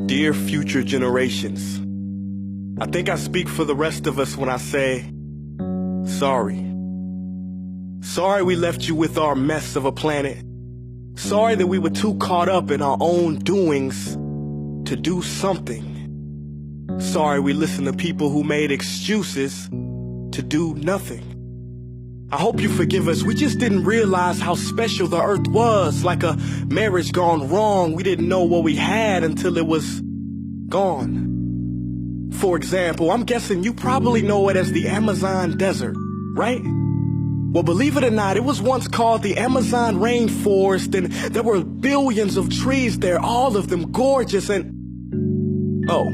Dear future generations, I think I speak for the rest of us when I say, sorry. Sorry we left you with our mess of a planet. Sorry that we were too caught up in our own doings to do something. Sorry we listened to people who made excuses to do nothing. I hope you forgive us. We just didn't realize how special the earth was. Like a marriage gone wrong, we didn't know what we had until it was gone. For example, I'm guessing you probably know it as the Amazon desert, right? Well, believe it or not, it was once called the Amazon rainforest, and there were billions of trees there, all of them gorgeous. And oh,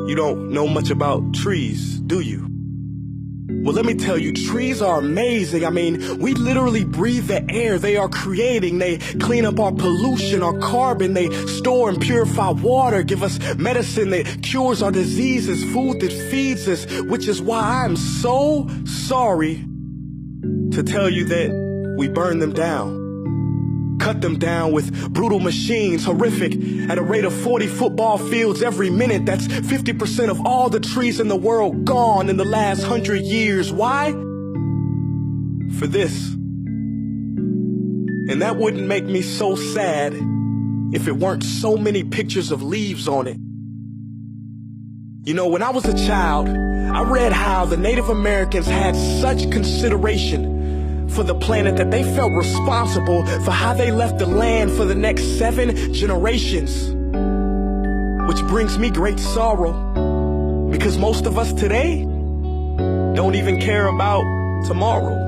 you don't know much about trees, do you? Well, let me tell you, trees are amazing. I mean, we literally breathe the air they are creating. They clean up our pollution, our carbon. They store and purify water, give us medicine that cures our diseases, food that feeds us, which is why I'm so sorry to tell you that we burn them down. Cut them down with brutal machines, horrific, at a rate of 40 football fields every minute. That's 50% of all the trees in the world gone in the last 100 years. Why? For this. And that wouldn't make me so sad if it weren't so many pictures of leaves on it. You know, when I was a child, I read how the Native Americans had such consideration for the planet that they felt responsible for how they left the land for the next 7 generations. Which brings me great sorrow, because most of us today don't even care about tomorrow.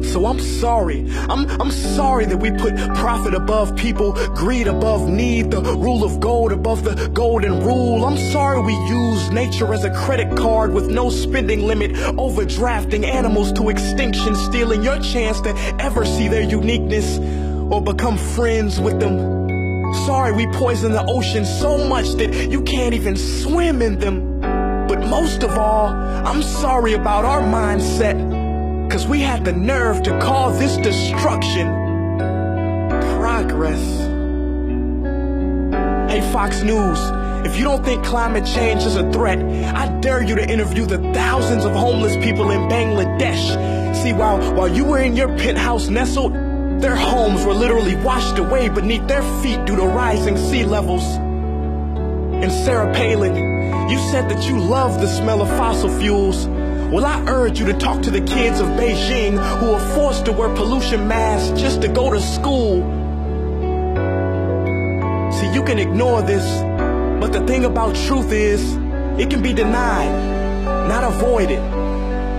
So I'm sorry. I'm sorry that we put profit above people, greed above need, the rule of gold above the golden rule. I'm sorry we use nature as a credit card with no spending limit, overdrafting animals to extinction, stealing your chance to ever see their uniqueness or become friends with them. Sorry we poison the ocean so much that you can't even swim in them. But most of all, I'm sorry about our mindset, 'cause we had the nerve to call this destruction progress. Hey Fox News, if you don't think climate change is a threat, I dare you to interview the thousands of homeless people in Bangladesh. See, while you were in your penthouse nestled, their homes were literally washed away beneath their feet due to rising sea levels. And Sarah Palin, you said that you love the smell of fossil fuels. Well, I urge you to talk to the kids of Beijing who are forced to wear pollution masks just to go to school. See, you can ignore this, but the thing about truth is, it can be denied, not avoided.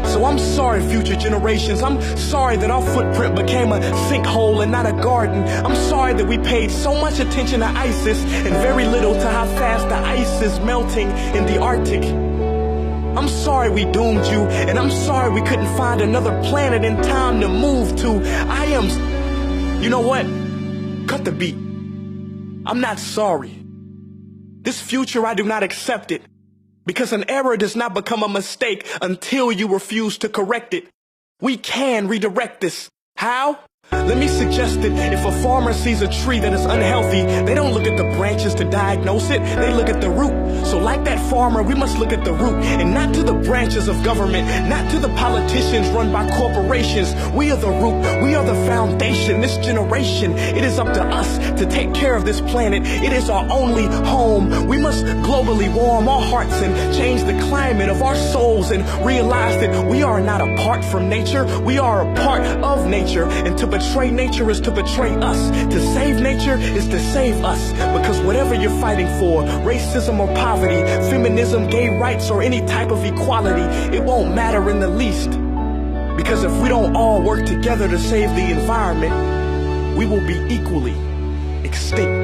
So I'm sorry, future generations. I'm sorry that our footprint became a sinkhole and not a garden. I'm sorry that we paid so much attention to ISIS and very little to how fast the ice is melting in the Arctic. I'm sorry we doomed you, and I'm sorry we couldn't find another planet in time to move to. You know what? Cut the beat. I'm not sorry. This future, I do not accept it, because an error does not become a mistake until you refuse to correct it. We can redirect this. How? Let me suggest that if a farmer sees a tree that is unhealthy, they don't look at the branches to diagnose it, they look at the root. So like that farmer, we must look at the root, and not to the branches of government, not to the politicians run by corporations. We are the root, we are the foundation. This generation, it is up to us to take care of this planet. It is our only home. We must globally warm our hearts and change the climate of our souls and realize that we are not apart from nature, we are a part of nature. And to betray nature is to betray us. To save nature is to save us. Because whatever you're fighting for, racism or poverty, feminism, gay rights, or any type of equality, it won't matter in the least. Because if we don't all work together to save the environment, we will be equally extinct.